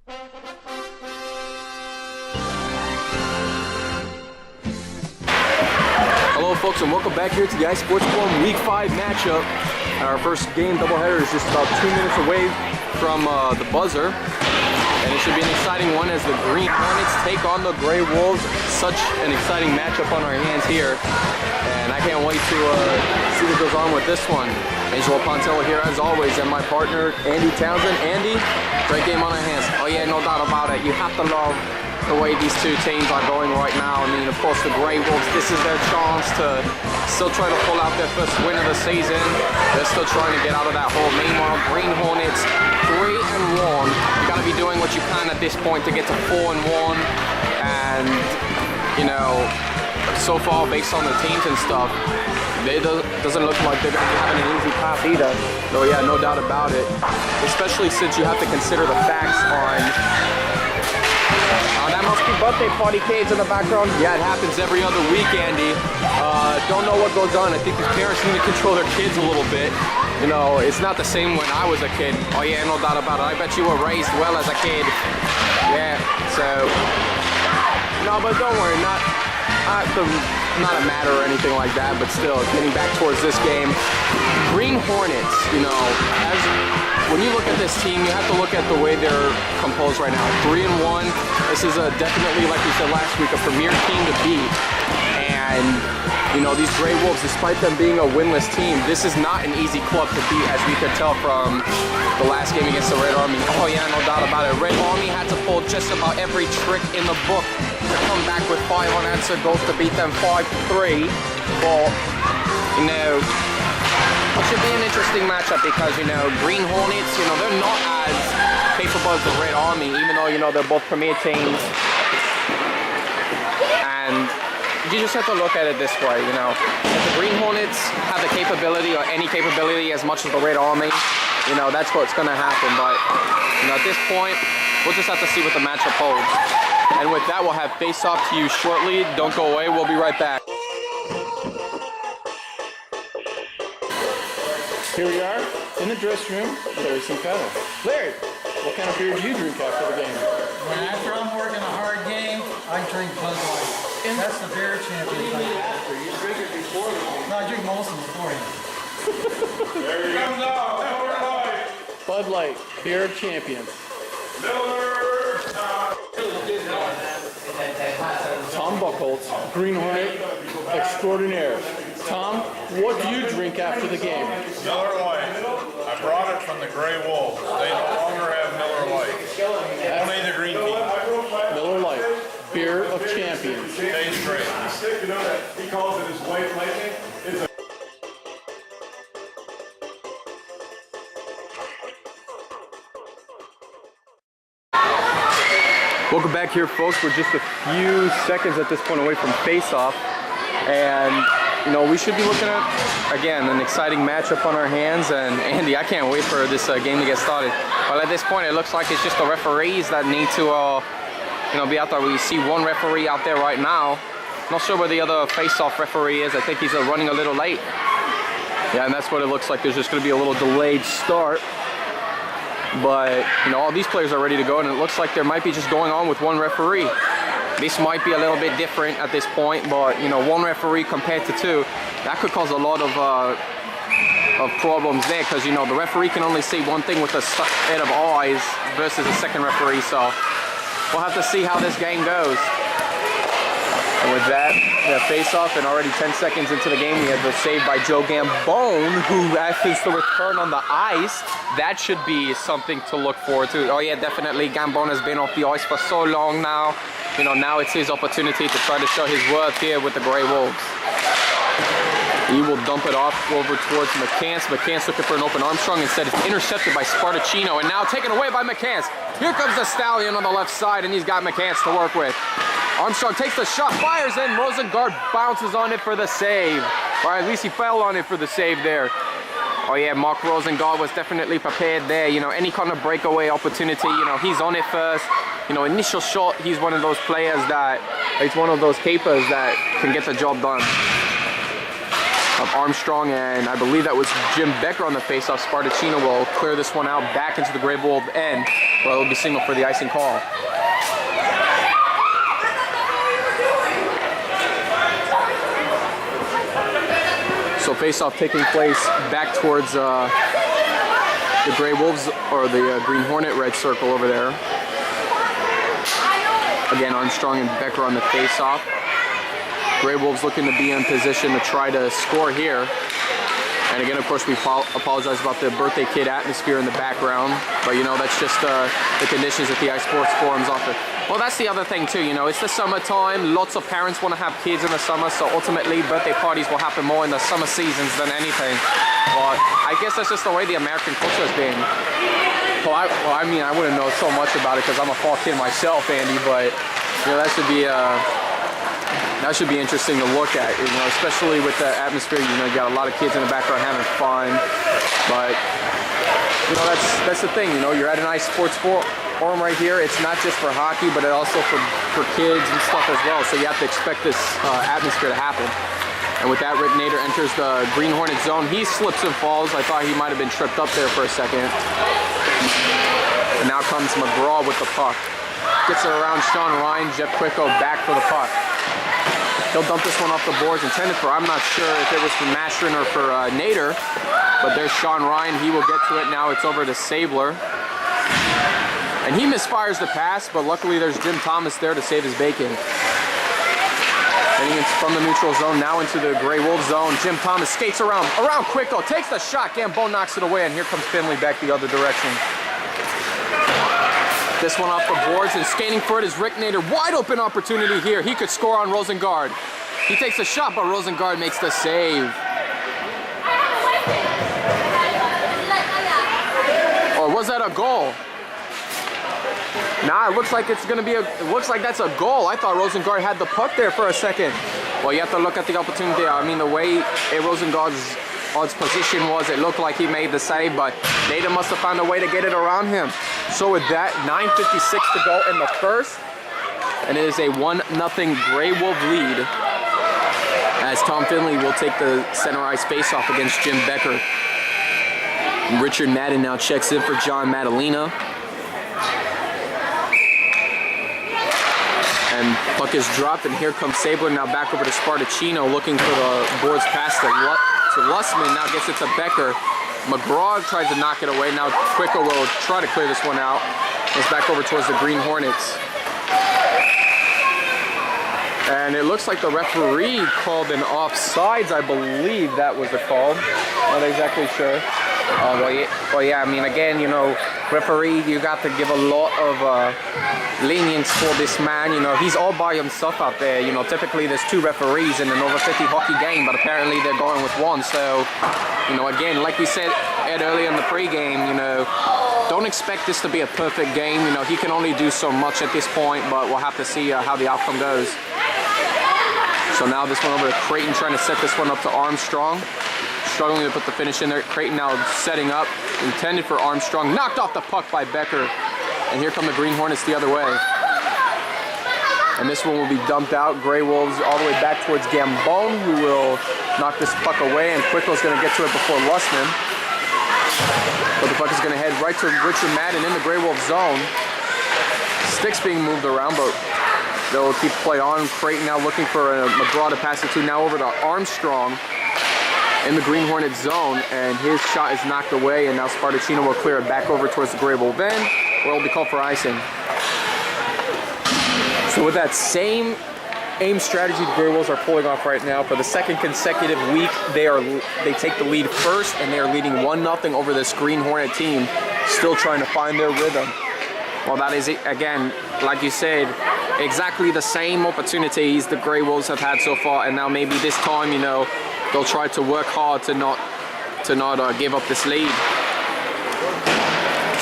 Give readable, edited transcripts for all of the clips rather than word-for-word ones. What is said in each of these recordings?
Hello folks, and welcome back here to the ISF Forum Week 5 matchup. Our first game doubleheader is just about 2 minutes away from the buzzer. And it should be an exciting one as the Green Hornets take on the Gray Wolves. Such an exciting matchup on our hands here. And I can't wait to see what goes on with this one. Angelo Pontello here as always, and my partner Andy Townsend. Andy, great game on our hands. Oh yeah, no doubt about it. You have to love the way these two teams are going right now. I mean, of course, the Gray Wolves, this is their chance to still try to pull out their first win of the season. They're still trying to get out of that hole. Meanwhile, Green Hornets, 3-1. You gotta be doing what you can at this point to get to 4-1. And, you know, so far, based on the teams and stuff, it doesn't look like they're gonna be having an easy path either. So yeah, no doubt about it. Especially since you have to consider the facts on that must be birthday party kids in the background. Yeah, it happens every other week, Andy. Don't know what goes on. I think the parents need to control their kids a little bit. You know, it's not the same when I was a kid. Oh yeah, no doubt about it. I bet you were raised well as a kid. Yeah, so... No, but don't worry, not a matter or anything like that, but still, getting back towards this game. Green Hornets, you know, when you look at this team, you have to look at the way they're composed right now. 3-1. This is definitely, like we said last week, a premier team to beat. And, you know, these Gray Wolves, despite them being a winless team, this is not an easy club to beat, as we could tell from the last game against the Red Army. Oh yeah, no doubt about it. Red Army had to pull just about every trick in the book to come back with 5 unanswered goals to beat them 5-3. But, you know, it should be an interesting matchup because, you know, Green Hornets, you know, they're not as capable as the Red Army, even though, you know, they're both premier teams. And you just have to look at it this way, you know. If the Green Hornets have the capability or any capability as much as the Red Army, you know, that's what's going to happen. But, you know, at this point, we'll just have to see what the matchup holds. And with that, we'll have face-off to you shortly. Don't go away. We'll be right back. Here we are in the dressing room with Larry Sinclair. Larry, what kind of beer do you drink after the game? After I'm working a hard game, I drink Bud Light. That's the beer champion. After you drink it before the game? No, I drink most of them beforehand. There he comes out, Miller Lite. Bud Light, beer champion. Miller. Tom Buchholz, Green Hornet extraordinaire. Tom, what do you drink after the game? Miller Lite. I brought it from the Gray Wolves. They no longer have Miller Lite. Only the green team. Miller Lite, beer of champions. Tastes great. He calls it his white lightning. It's a Welcome back here, folks. We're just a few seconds at this point away from face-off. And, you know, we should be looking at, again, an exciting matchup on our hands. And, Andy, I can't wait for this game to get started. Well, at this point, it looks like it's just the referees that need to, you know, be out there. We see one referee out there right now. Not sure where the other face-off referee is. I think he's running a little late. Yeah, and that's what it looks like. There's just going to be a little delayed start. But, you know, all these players are ready to go, and it looks like there might be just going on with one referee. This might be a little bit different at this point, but, you know, one referee compared to two, that could cause a lot of problems there, because, you know, the referee can only see one thing with a set of eyes versus a second referee, so we'll have to see how this game goes. And with that, we have face-off, and already 10 seconds into the game, we have the save by Joe Gambone, who happens to return on the ice. That should be something to look forward to. Oh yeah, definitely. Gambone has been off the ice for so long now. You know, now it's his opportunity to try to show his worth here with the Gray Wolves. He will dump it off over towards McCants. McCants looking for an open Armstrong. Instead, it's intercepted by Spartacino, and now taken away by McCants. Here comes the Stallion on the left side, and he's got McCants to work with. Armstrong takes the shot, fires in. Rosengard bounces on it for the save. Or at least he fell on it for the save there. Oh yeah, Mark Rosengard was definitely prepared there. You know, any kind of breakaway opportunity, you know, he's on it first. You know, initial shot, he's one of those players that, he's one of those capers that can get the job done. of Armstrong, and I believe that was Jim Becker on the faceoff. Spartacino will clear this one out back into the Gray Wolf end, where it will be signaled for the icing call. So faceoff taking place back towards the Gray Wolves, or the Green Hornet red circle over there. Again, Armstrong and Becker on the faceoff. Gray Wolves looking to be in position to try to score here. And again, of course, we apologize about the birthday kid atmosphere in the background, but you know, that's just the conditions that the iSports forums offer. Well, that's the other thing too, you know, it's the summertime. Lots of parents want to have kids in the summer, so ultimately birthday parties will happen more in the summer seasons than anything. But I guess that's just the way the American culture has been. Well, I mean, I wouldn't know so much about it because I'm a fall kid myself, Andy, but you know, that should be interesting to look at, you know, especially with the atmosphere. You know, you got a lot of kids in the background having fun, but you know, that's the thing. You know, you're at an iSports forum right here. It's not just for hockey, but it also for kids and stuff as well. So you have to expect this atmosphere to happen. And with that, Rick Nader enters the Green Hornet zone. He slips and falls. I thought he might have been tripped up there for a second. And now comes McGraw with the puck. Gets it around Sean Ryan. Jeff Quicko back for the puck. He'll dump this one off the boards, intended for, I'm not sure if it was for Mastrin or for Nader, but there's Sean Ryan. He will get to it. Now it's over to Sabler. And he misfires the pass, but luckily there's Jim Thomas there to save his bacon. Heading from the neutral zone now into the Gray Wolf zone. Jim Thomas skates around Quicko, takes the shot. Gambone knocks it away, and here comes Finley back the other direction. This one off the boards, and skating for it is Rick Nader. Wide open opportunity here. He could score on Rosengard. He takes a shot, but Rosengard makes the save. Or was that a goal? Nah, it looks like it's gonna be it looks like that's a goal. I thought Rosengard had the puck there for a second. Well, you have to look at the opportunity. I mean, the way Rosengard's position was, it looked like he made the save, but Nader must have found a way to get it around him. So with that, 9:56 to go in the first, and it is a 1-0 Gray Wolf lead, as Tom Finley will take the center ice faceoff against Jim Becker. Richard Madden now checks in for John Madalena. And puck is dropped, and here comes Sabler now back over to Spartacino, looking for the boards past to Lussman. Now gets it to Becker. McGraw tries to knock it away. Now Quicko will try to clear this one out. Goes back over towards the Green Hornets. And it looks like the referee called an offsides. I believe that was the call. Not exactly sure. Well, yeah, I mean, again, you know, referee, you got to give a lot of lenience for this man. You know, he's all by himself out there. You know, typically there's 2 referees in an over 50 hockey game, but apparently they're going with 1. So, you know, again, like we said earlier in the pregame, you know, don't expect this to be a perfect game. You know, he can only do so much at this point, but we'll have to see how the outcome goes. So now this one over to Creighton, trying to set this one up to Armstrong. Struggling to put the finish in there. Creighton now setting up, intended for Armstrong. Knocked off the puck by Becker. And here come the Green Hornets the other way. And this one will be dumped out. Gray Wolves all the way back towards Gambone, who will knock this puck away. And Quicko's going to get to it before Lussman. But the puck is going to head right to Richard Madden in the Gray Wolf zone. Sticks being moved around, but they'll keep play on. Creighton now looking for McGraw to pass it to. Now over to Armstrong in the Green Hornet zone, and his shot is knocked away, and now Spartacino will clear it back over towards the Gray Wolf end, where it will be called for icing. So with that same aim strategy the Gray Wolves are pulling off right now, for the second consecutive week, they take the lead first, and they are leading 1-0 over this Green Hornet team, still trying to find their rhythm. Well, that is, again, like you said, exactly the same opportunities the Gray Wolves have had so far, and now maybe this time, you know, they'll try to work hard to not give up this lead.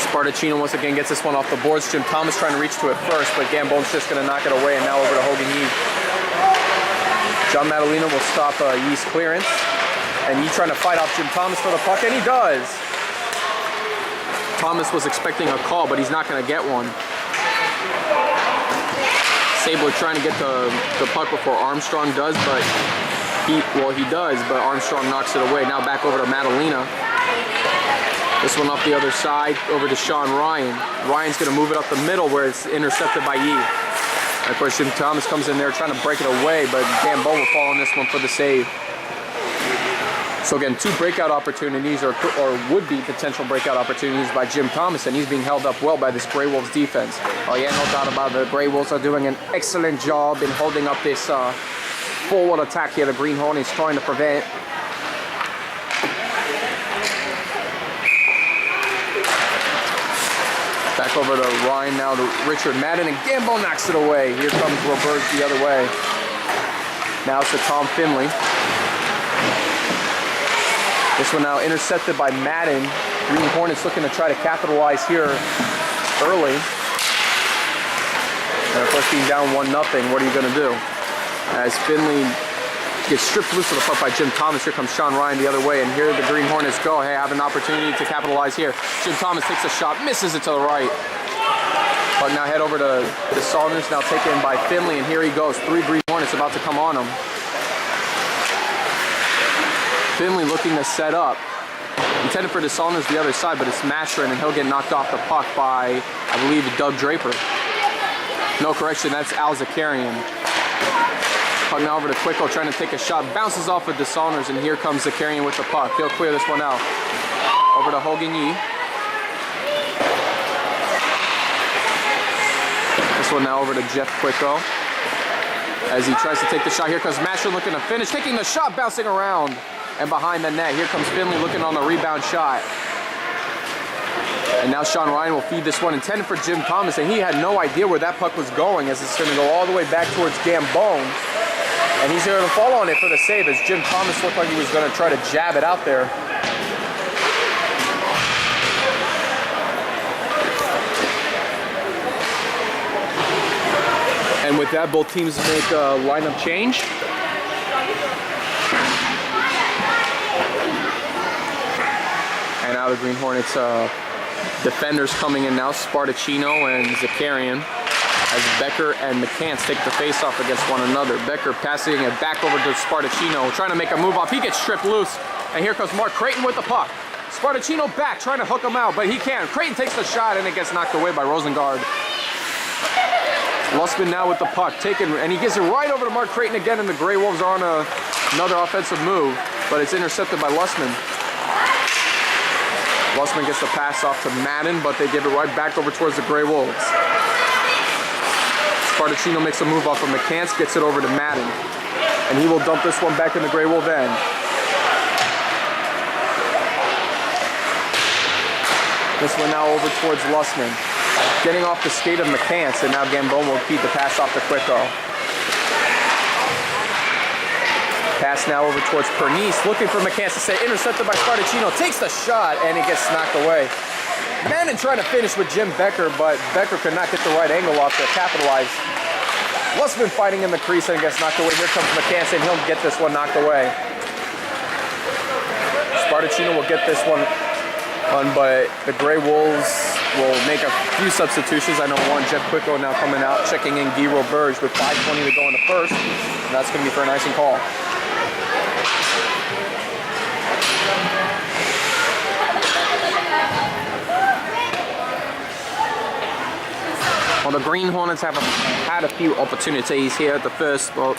Spartacino once again gets this one off the boards. Jim Thomas trying to reach to it first, but Gambone's just going to knock it away, and now over to Hogan Yee. John Madalena will stop Yee's clearance, and Yee trying to fight off Jim Thomas for the puck, and he does. Thomas was expecting a call, but he's not going to get one. Sabler trying to get the puck before Armstrong does, but He does, but Armstrong knocks it away. Now back over to Madalena. This one off the other side, over to Sean Ryan. Ryan's gonna move it up the middle where it's intercepted by Yee. And of course, Jim Thomas comes in there trying to break it away, but Gambo will fall on this one for the save. So again, 2 breakout opportunities, or would-be potential breakout opportunities by Jim Thomas, and he's being held up well by this Grey Wolves defense. Oh yeah, no doubt about it. The Grey Wolves are doing an excellent job in holding up this forward attack here the Green Hornets trying to prevent. Back over to Ryan, now to Richard Madden, and Gambo knocks it away. Here comes Roberts the other way. Now it's to Tom Finley. This one now intercepted by Madden. Green Hornets looking to try to capitalize here early. And of course, being down 1-0, what are you going to do? As Finley gets stripped loose of the puck by Jim Thomas, here comes Sean Ryan the other way, and here the Green Hornets go. Hey, have an opportunity to capitalize here. Jim Thomas takes a shot, misses it to the right. Puck now head over to Saunders, now taken by Finley, and here he goes. 3 Green Hornets about to come on him. Finley looking to set up. Intended for DeSaunders the other side, but it's Mastrin, and he'll get knocked off the puck by, I believe, Doug Draper. No, correction, that's Al Zakarian. Puck now over to Quicko, trying to take a shot. Bounces off of DeSaunders, and here comes Zakarian with the puck. He'll clear this one out. Over to Hogan Yee. This one now over to Jeff Quicko. As he tries to take the shot, here comes Mastrin looking to finish. Taking the shot, bouncing around. And behind the net, here comes Finley looking on the rebound shot. And now Sean Ryan will feed this one, intended for Jim Thomas, and he had no idea where that puck was going, as it's going to go all the way back towards Gambone. And he's going to fall on it for the save, as Jim Thomas looked like he was going to try to jab it out there. And with that, both teams make a lineup change. And now the Green Hornets defenders coming in now, Spartacino and Zakarian, as Becker and McCants take the face-off against one another. Becker passing it back over to Spartacino, trying to make a move off. He gets stripped loose, and here comes Mark Creighton with the puck. Spartacino back, trying to hook him out, but he can't. Creighton takes the shot, and it gets knocked away by Rosengard. Lussman now with the puck, taken, and he gives it right over to Mark Creighton again, and the Grey Wolves are on another offensive move, but it's intercepted by Lussman. Lussman gets the pass off to Madden, but they give it right back over towards the Grey Wolves. Spartacino makes a move off of McCants, gets it over to Madden, and he will dump this one back in the Grey Wolf end. This one now over towards Lussman. Getting off the skate of McCants, and now Gambone will feed the pass off to Quicko. Pass now over towards Pernice, looking for McCants to say, intercepted by Spartacino, takes the shot, and it gets knocked away. Madden trying to finish with Jim Becker, but Becker could not get the right angle off to capitalize. Lussman fighting in the crease and gets knocked away. Here comes McCants, and he'll get this one knocked away. Spartacino will get this one on, but the Grey Wolves will make a few substitutions. I know one, Jeff Quicko now coming out, checking in Guy Roberge with 5:20 to go in the first, and that's going to be for an icing call. Well, the Green Hornets have had a few opportunities here at the first, but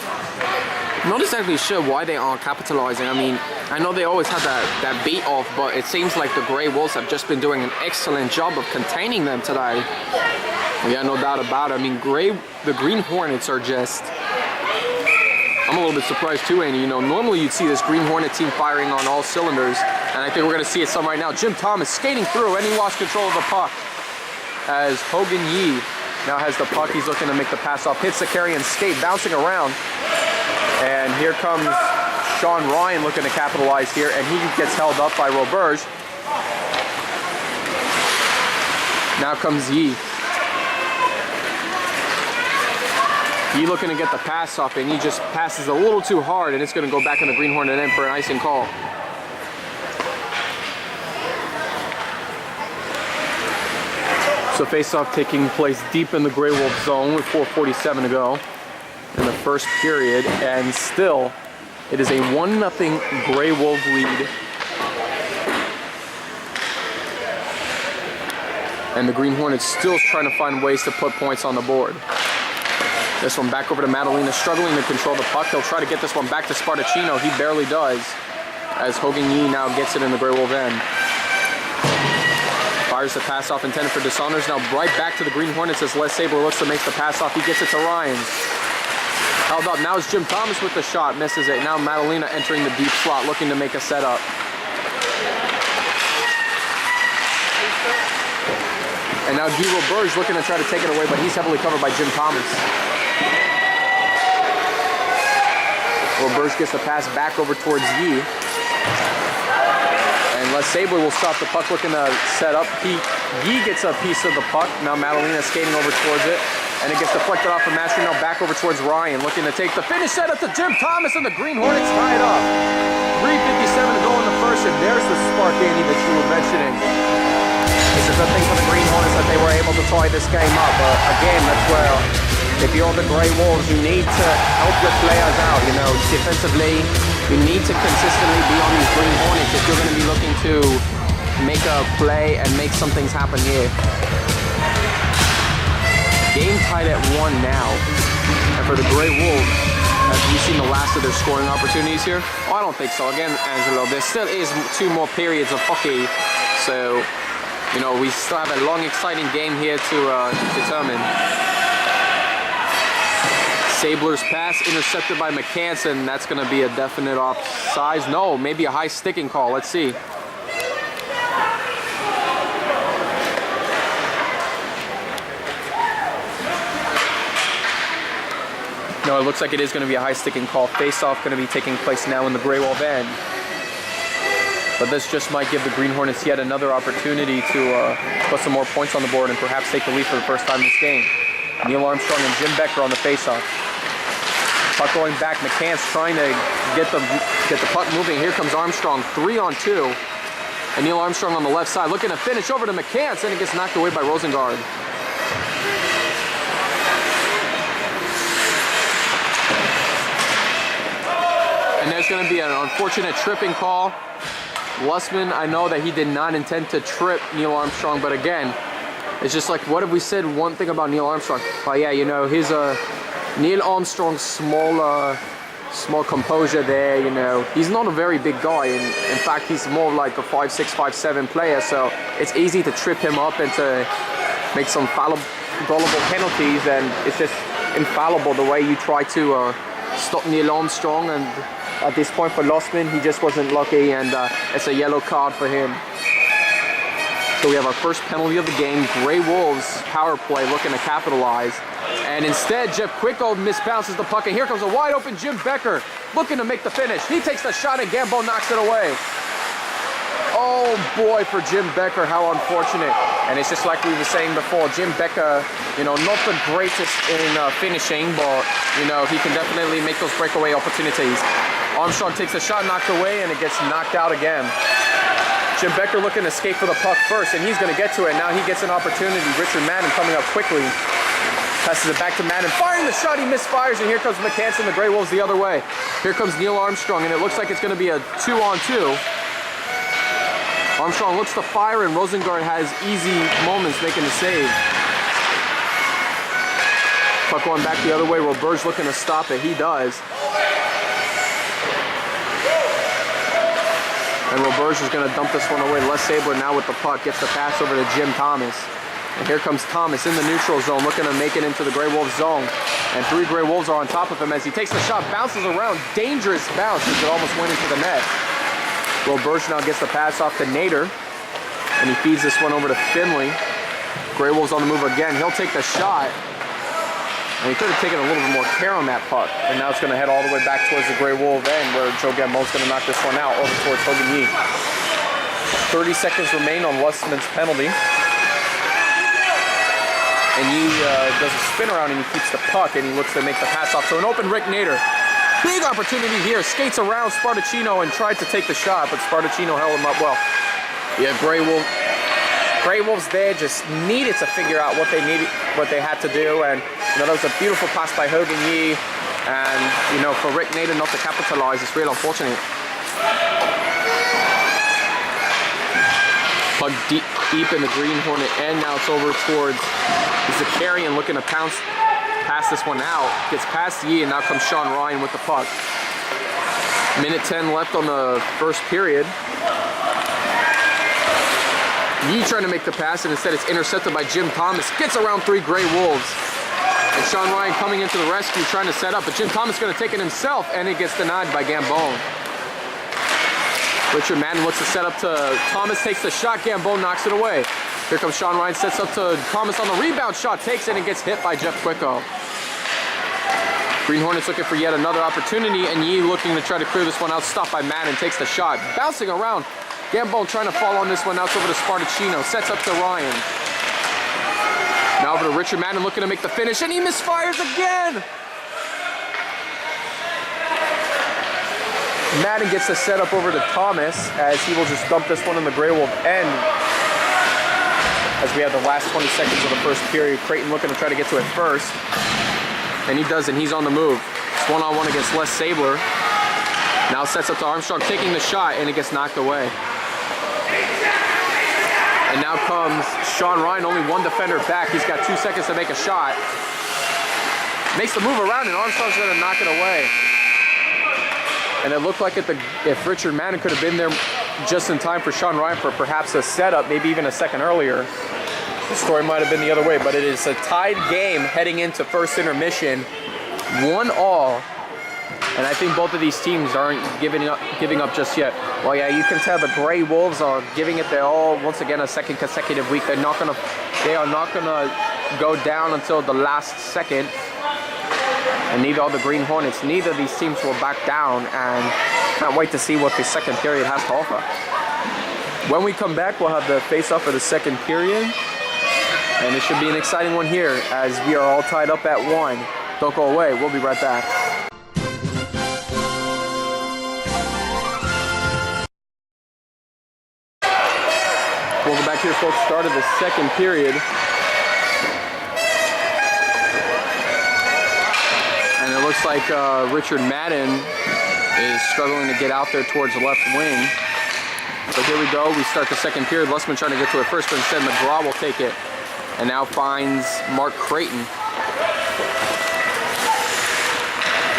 I'm not exactly sure why they aren't capitalizing. I mean, I know they always had that beat off, but it seems like the Grey Wolves have just been doing an excellent job of containing them today. Yeah, no doubt about it. I mean, the Green Hornets are just... I'm a little bit surprised too, Andy. You know, normally you'd see this Green Hornet team firing on all cylinders, and I think we're going to see it some right now. Jim Thomas skating through, and he lost control of the puck as Hogan Yee now has the puck. He's looking to make the pass off. Hits Zakarian's skate, bouncing around. And here comes Sean Ryan looking to capitalize here, and he gets held up by Roberge. Now comes Yee. Yee looking to get the pass off, and he just passes a little too hard, and it's going to go back in the Green Hornet end for an icing call. So face-off taking place deep in the Grey Wolf zone with 4:47 to go in the first period, and still It is a 1-0 Grey Wolf lead. And the Green Hornets still trying to find ways to put points on the board. This one back over to Madalena, struggling to control the puck. He'll try to get this one back to Spartacino. He barely does, as Hogan Yee now gets it in the Grey Wolf end. Fires the pass off intended for DeSaunders. Now right back to the Green Hornets as Les Sabler looks to make the pass off. He gets it to Ryan. Held up. Now it's Jim Thomas with the shot. Misses it. Now Madalena entering the deep slot, looking to make a setup. And now Guy Roberge looking to try to take it away, but he's heavily covered by Jim Thomas. Roberge gets the pass back over towards Guy. And Les Sabler will stop the puck, looking to set up. Guy gets a piece of the puck. Now Madalena skating over towards it. And it gets deflected off of Master. Now back over towards Ryan, looking to take the finish set up to Jim Thomas, and the Green Hornets tie it up. 3:57 to go in the first, and there's the spark, Andy, that you were mentioning. It's a good thing for the Green Hornets that they were able to tie this game up. But again, that's where, if you're the Grey Wolves, you need to help your players out. You know, defensively, you need to consistently be on these Green Hornets if you're going to be looking to make a play and make some things happen here. Game tied at 1 now. And for the Grey Wolves, have you seen the last of their scoring opportunities here? Oh, I don't think so. Again, Angelo, there still is 2 more periods of hockey. So, you know, we still have a long, exciting game here to determine. Sabler's pass intercepted by McCanson. That's going to be a definite offsides. No, maybe a high sticking call. Let's see. No, it looks like it is going to be a high sticking call. Face-off going to be taking place now in the Grey Wolf end. But this just might give the Green Hornets yet another opportunity to put some more points on the board and perhaps take the lead for the first time in this game. Neil Armstrong and Jim Becker on the face-off. Puck going back. McCann's trying to get the puck moving. Here comes Armstrong, 3-on-2. And Neil Armstrong on the left side looking to finish over to McCann's, and it gets knocked away by Rosengard. And there's going to be an unfortunate tripping call. Lussman, I know that he did not intend to trip Neil Armstrong, but again, it's just like, what have we said one thing about Neil Armstrong? Oh yeah, you know, his Neil Armstrong's small composure there, you know. He's not a very big guy, and in fact, he's more like a 5'6", 5'7" player, so it's easy to trip him up and to make some gullible penalties, and it's just infallible the way you try to stop Neil Armstrong. And at this point for Lussman, he just wasn't lucky, and it's a yellow card for him. So we have our first penalty of the game. Grey Wolves power play looking to capitalize. And instead, Jeff Quicko misbounces the puck, and here comes a wide open Jim Becker looking to make the finish. He takes the shot, and Gambo knocks it away. Oh boy, for Jim Becker, how unfortunate. And it's just like we were saying before, Jim Becker, you know, not the greatest in finishing, but, you know, he can definitely make those breakaway opportunities. Armstrong takes a shot, knocked away, and it gets knocked out again. Jim Becker looking to skate for the puck first, and he's going to get to it. Now he gets an opportunity. Richard Madden coming up quickly. Passes it back to Madden, firing the shot, he misfires, and here comes McCanson, the Grey Wolves the other way. Here comes Neil Armstrong, and it looks like it's going to be a 2-on-2. Armstrong looks to fire, and Rosengard has easy moments making the save. Puck going back the other way, Roberge looking to stop it, he does. And Roberge is going to dump this one away. Les Sabler now with the puck, gets the pass over to Jim Thomas. And here comes Thomas in the neutral zone, looking to make it into the Grey Wolves zone. And 3 Grey Wolves are on top of him as he takes the shot, bounces around, dangerous bounce as it almost went into the net. Roberge now gets the pass off to Nader, and he feeds this one over to Finley. Grey Wolves on the move again. He'll take the shot, and he could have taken a little bit more care on that puck. And now it's going to head all the way back towards the Grey Wolf end, where Joe Gambo's going to knock this one out over towards Hogan Yee. 30 seconds remain on Lussman's penalty. And he does a spin around and he keeps the puck, and he looks to make the pass off to an open Rick Nader. Big opportunity here, skates around Spartacino and tried to take the shot, but Spartacino held him up well. Yeah, Grey Wolves there just needed to figure out what they had to do, and you know, that was a beautiful pass by Hogan Yee. And, you know, for Rick Naden not to capitalize, it's real unfortunate. Puck deep in the Green Hornet end. Now it's over towards Zakarian looking to pass this one out. Gets past Yee, and now comes Sean Ryan with the puck. Minute 10 left on the first period. Yee trying to make the pass, and instead it's intercepted by Jim Thomas. Gets around 3 Gray Wolves. And Sean Ryan coming into the rescue, trying to set up, but Jim Thomas going to take it himself, and it gets denied by Gambone. Richard Madden looks to set up to Thomas, takes the shot, Gambone knocks it away. Here comes Sean Ryan, sets up to Thomas on the rebound shot, takes it and gets hit by Jeff Quicko. Green Hornets looking for yet another opportunity, and Yee looking to try to clear this one out, stopped by Madden, takes the shot. Bouncing around, Gambone trying to fall on this one, out over to Spartacino, sets up to Ryan. Now over to Richard Madden looking to make the finish, and he misfires again! Madden gets the setup over to Thomas, as he will just dump this one in the Grey Wolf end. As we have the last 20 seconds of the first period, Creighton looking to try to get to it first. And he does, and he's on the move. It's one-on-one against Les Sabler. Now sets up to Armstrong, taking the shot, and it gets knocked away. And now comes Sean Ryan, only one defender back. He's got 2 seconds to make a shot. Makes the move around, and Armstrong's going to knock it away. And it looked like if Richard Madden could have been there just in time for Sean Ryan for perhaps a setup, maybe even a second earlier, the story might have been the other way. But it is a tied game heading into first intermission, 1-1. And I think both of these teams aren't giving up just yet. Well, yeah, you can tell the Grey Wolves are giving it their all. Once again, a second consecutive week. They are not gonna go down until the last second. And neither are the Green Hornets. Neither of these teams will back down, and can't wait to see what the second period has to offer. When we come back, we'll have the face-off of the second period, and it should be an exciting one here as we are all tied up at 1. Don't go away. We'll be right back. Welcome back here, folks. Start of the second period. And it looks like Richard Madden is struggling to get out there towards the left wing. So here we go. We start the second period. Lussman trying to get to it first, but instead McGraw will take it. And now finds Mark Creighton.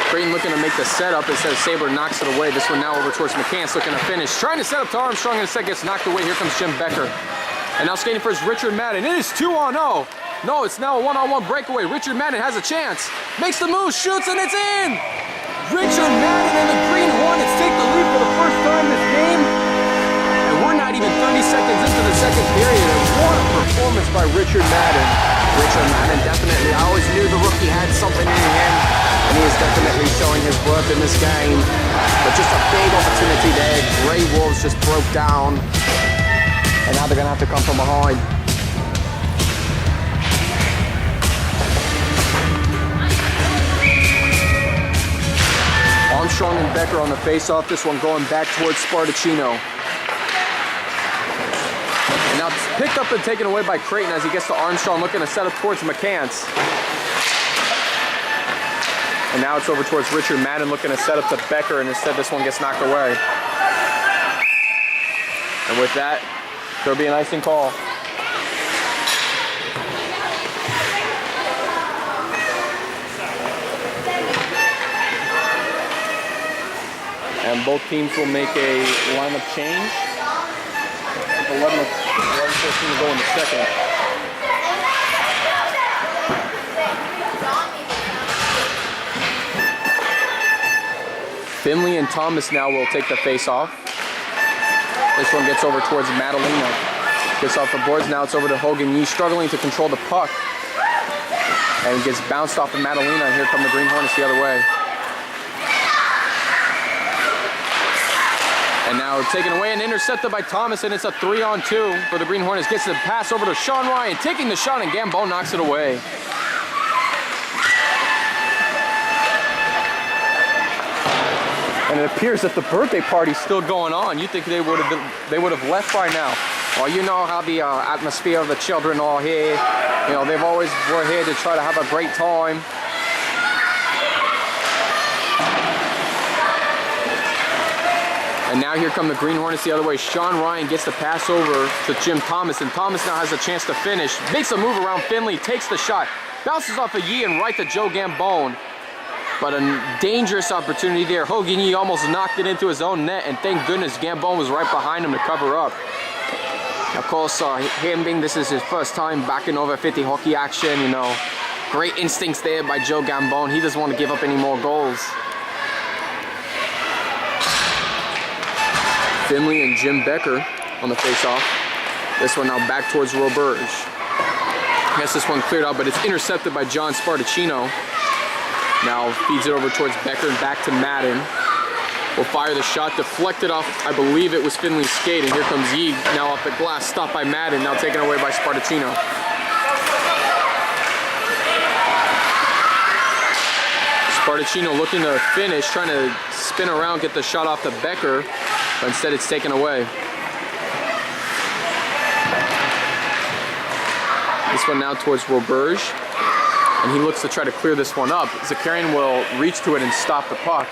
Creighton looking to make the setup. Instead of Sabler knocks it away. This one now over towards McCants, looking to finish. Trying to set up to Armstrong, and instead gets knocked away. Here comes Jim Becker. And now skating for his Richard Madden. It is 2-0. No, it's now a one-on-one breakaway. Richard Madden has a chance. Makes the move, shoots, and it's in! Richard Madden and the Green Hornets take the lead for the first time this game. And we're not even 30 seconds into the second period. And what a performance by Richard Madden. Richard Madden definitely, I always knew the rookie had something in him. And he is definitely showing his worth in this game. But just a big opportunity there. Grey Wolves just broke down. And now they're going to have to come from behind. Armstrong and Becker on the face-off. This one going back towards Spartacino. And now it's picked up and taken away by Creighton as he gets to Armstrong, looking to set up towards McCants. And now it's over towards Richard Madden, looking to set up to Becker, and instead this one gets knocked away. And with that, there'll be an icing call. And both teams will make a lineup change. 11-14 to go in the second. Finley and Thomas now will take the face-off. This one gets over towards Madalena. Gets off the boards, now it's over to Hogan Yee, struggling to control the puck. And gets bounced off of Madalena, and here come the Green Hornets the other way. And now taken away and intercepted by Thomas, and it's a 3-on-2 for the Green Hornets. Gets the pass over to Sean Ryan, taking the shot, and Gambone knocks it away. And it appears that the birthday party's still going on. You think they would have left by now? Well, you know how the atmosphere of the children are here. You know, they've always were here to try to have a great time. And now here come the Green Hornets the other way. Sean Ryan gets the pass over to Jim Thomas, and Thomas now has a chance to finish. Makes a move around Finley, takes the shot, bounces off a Yee and right to Joe Gambone. But a dangerous opportunity there. Hogan Yee almost knocked it into his own net, and thank goodness Gambone was right behind him to cover up. Of course, him being this is his first time back in over 50 hockey action, you know, great instincts there by Joe Gambone. He doesn't want to give up any more goals. Finley and Jim Becker on the face-off. This one now back towards Roberge. I guess this one cleared out, but it's intercepted by John Spartacino. Now feeds it over towards Becker and back to Madden. Will fire the shot, deflected off, I believe it was Finley's skate, and here comes Yee now off the glass, stopped by Madden, now taken away by Spartacino. Spartacino looking to finish, trying to spin around, get the shot off to Becker, but instead it's taken away. This one now towards Roberge, and he looks to try to clear this one up. Zakarian will reach to it and stop the puck.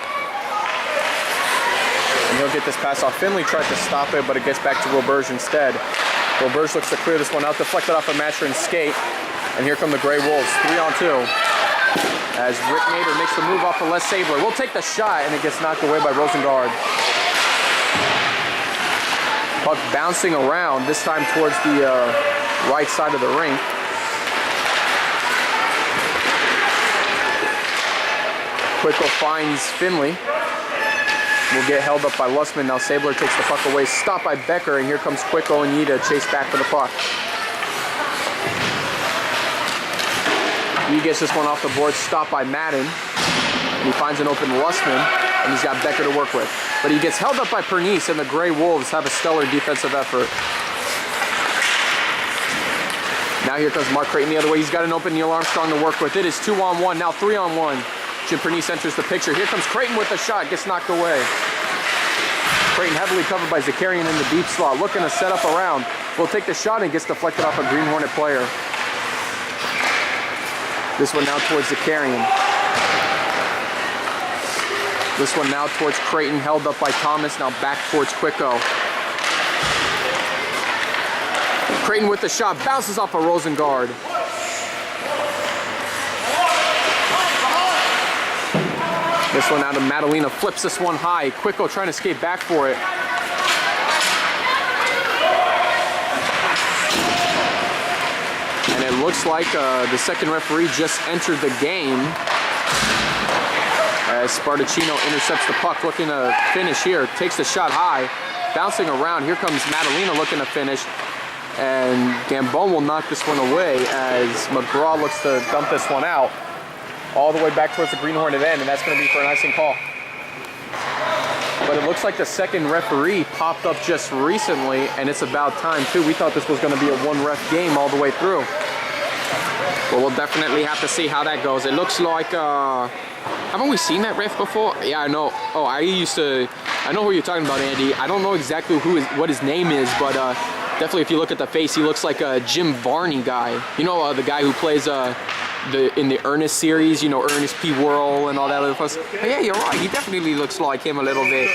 And he'll get this pass off. Finley tried to stop it, but it gets back to Roberge instead. Roberge looks to clear this one out, deflected off a Matcher and skate. And here come the Grey Wolves, 3-on-2. As Rick Nader makes the move off of Les Sabler. We'll take the shot, and it gets knocked away by Rosengard. Puck bouncing around, this time towards the right side of the rink. Quicko finds Finley. Will get held up by Lussman. Now Sabler takes the puck away, stopped by Becker, and here comes Quicko and Yee to chase back for the puck. Yee gets this one off the board, stopped by Madden. And he finds an open Lussman, and he's got Becker to work with. But he gets held up by Pernice, and the Grey Wolves have a stellar defensive effort. Now here comes Mark Creighton the other way. He's got an open Neil Armstrong to work with. It is 2-on-1, now 3-on-1. Jim Pernice enters the picture. Here comes Creighton with the shot, gets knocked away. Creighton heavily covered by Zakarian in the deep slot, looking to set up around. Will take the shot and gets deflected off a Green Hornet player. This one now towards Zakarian. This one now towards Creighton, held up by Thomas, now back towards Quicko. Creighton with the shot, bounces off a Rosengard. This one out of Madalena, flips this one high. Quicko trying to skate back for it. And it looks like the second referee just entered the game as Spartacino intercepts the puck, looking to finish here. Takes the shot high, bouncing around. Here comes Madalena looking to finish. And Gambone will knock this one away as McGraw looks to dump this one out. All the way back towards the Green Hornet end, and that's going to be for an icing call. But it looks like the second referee popped up just recently, and it's about time too. We thought this was going to be a one-ref game all the way through. Well, we'll definitely have to see how that goes. It looks like, haven't we seen that ref before? Yeah, I know. Oh, I know who you're talking about, Andy. I don't know exactly what his name is, but definitely if you look at the face, he looks like a Jim Varney guy. You know, the guy who plays in the Ernest series, you know, Ernest P. Worrell and all that other stuff. But yeah, you're right. He definitely looks like him a little bit.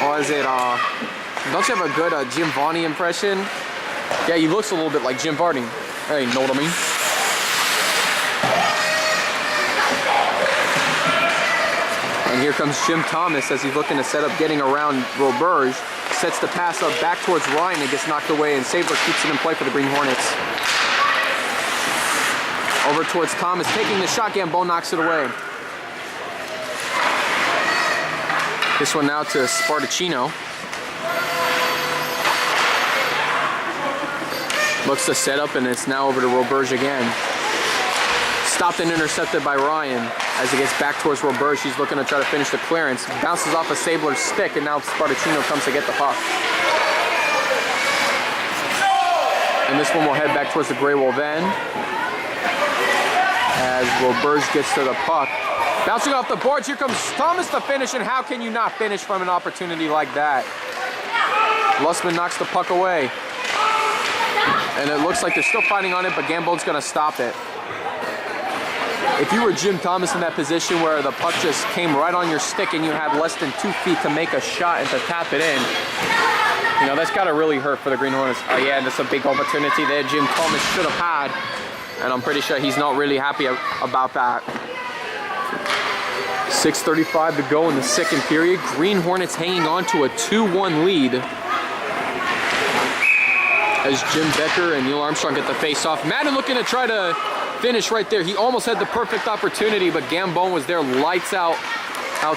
Or is it, don't you have a good Jim Varney impression? Yeah, he looks a little bit like Jim Varney. Hey, you know what I mean? And here comes Jim Thomas as he's looking to set up getting around Roberge. Sets the pass up back towards Ryan and gets knocked away, and Sabler keeps it in play for the Green Hornets. Over towards Thomas, taking the shot, Gambone knocks it away. This one now to Spartacino. Looks to set up, and it's now over to Roberge again. Stopped and intercepted by Ryan. As he gets back towards Roberge, he's looking to try to finish the clearance. Bounces off a Sabler's stick, and now Spartacino comes to get the puck. And this one will head back towards the Grey Wolf end. As Roberge gets to the puck. Bouncing off the boards, here comes Thomas to finish, and how can you not finish from an opportunity like that? Lussman knocks the puck away. And it looks like they're still fighting on it, but Gambone's gonna stop it. if you were Jim Thomas in that position where the puck just came right on your stick and you had less than 2 feet to make a shot and to tap it in, you know, that's got to really hurt for the Green Hornets. Oh yeah, that's a big opportunity there Jim Thomas should have had, and I'm pretty sure he's not really happy about that. 6:35 to go in the second period. Green Hornets hanging on to a 2-1 lead as Jim Becker and Neil Armstrong get the face-off. Madden looking to try to finish right there. He almost had the perfect opportunity, but Gambone was there, lights out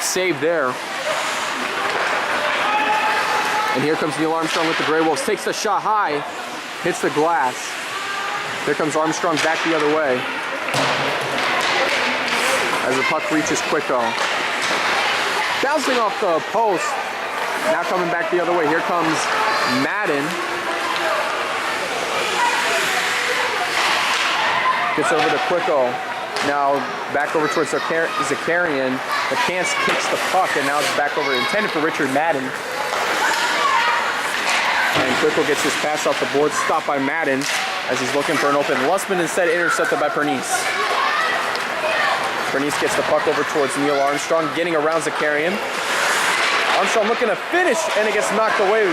save there. And here comes Neil Armstrong with the Grey Wolves. Takes the shot high, hits the glass. Here comes Armstrong back the other way as the puck reaches Quicko. Bouncing off the post, now coming back the other way. Here comes Madden. Gets over to Quicko. Now back over towards Zakarian. McCants kicks the puck, and now it's back over, intended for Richard Madden. And Quicko gets his pass off the board, stopped by Madden as he's looking for an open. Lussman instead intercepted by Pernice. Pernice gets the puck over towards Neil Armstrong, getting around Zakarian. Armstrong looking to finish, and it gets knocked away.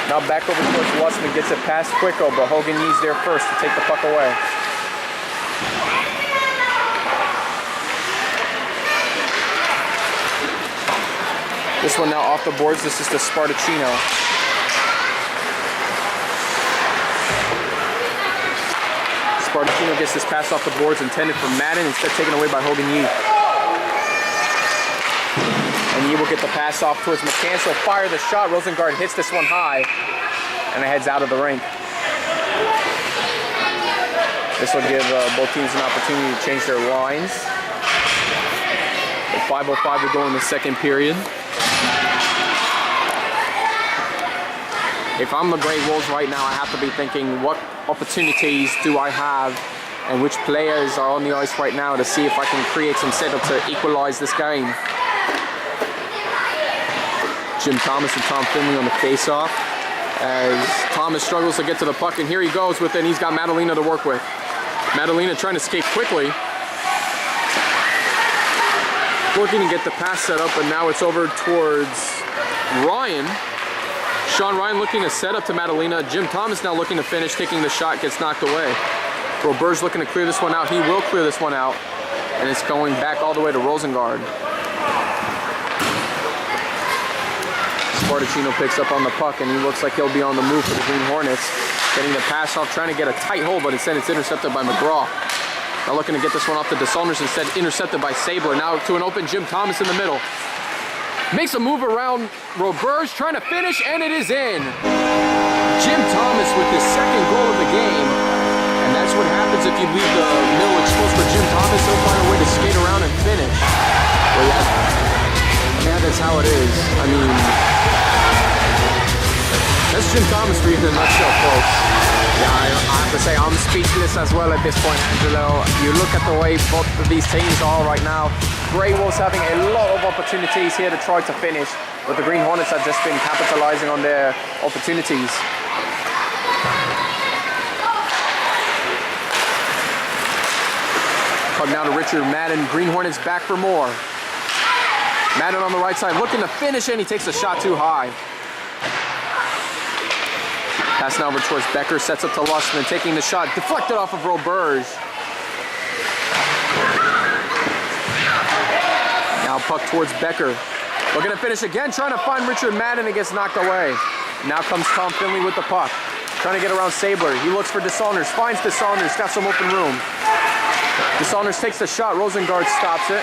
Now back over towards Lussman, gets it past Quicko, but Hogan Yee's there first to take the puck away. This one now off the boards. This is to Spartacino. Spartacino gets this pass off the boards, intended for Madden, instead taken away by Hogan Yee. And Yee will get the pass off towards McCants. He'll fire the shot. Rosengard hits this one high, and it heads out of the rink. This will give both teams an opportunity to change their lines. With 5:05 to go in the second period. If I'm the Grey Wolves right now, I have to be thinking, what opportunities do I have and which players are on the ice right now to see if I can create some setup to equalize this game. Jim Thomas and Tom Finley on the face-off as Thomas struggles to get to the puck, and here he goes with it, and he's got Madalena to work with. Madalena trying to skate quickly. Looking to get the pass set up, and now it's over towards Ryan. Sean Ryan looking to set up to Madalena. Jim Thomas now looking to finish, taking the shot, gets knocked away. Robert's looking to clear this one out. He will clear this one out, and it's going back all the way to Rosengard. Spartacino picks up on the puck, and he looks like he'll be on the move for the Green Hornets. Getting the pass off, trying to get a tight hold, but instead it's intercepted by McGraw. Now looking to get this one off to DeSaunders, instead intercepted by Sabler. Now to an open Jim Thomas in the middle. Makes a move around Roberge, trying to finish, and it is in. Jim Thomas with his second goal of the game. And that's what happens if you leave the middle exposed for Jim Thomas. He'll find a way to skate around and finish. Well, yeah, that's how it is. I mean, that's Jim Thomas for you in a nutshell, folks. Yeah, I have to say, I'm speechless as well at this point, Angelo. You look at the way both of these teams are right now. Grey Wolves having a lot of opportunities here to try to finish, but the Green Hornets have just been capitalizing on their opportunities. Puck now to Richard Madden. Green Hornets back for more. Madden on the right side looking to finish, and he takes a shot too high. Pass now over towards Becker, sets up to Lussman, taking the shot, deflected off of Roberge. Now puck towards Becker. Looking to finish again, trying to find Richard Madden, and gets knocked away. Now comes Tom Finley with the puck. Trying to get around Sabler. He looks for DeSaunders, finds DeSaunders, got some open room. DeSaunders takes the shot, Rosengard stops it.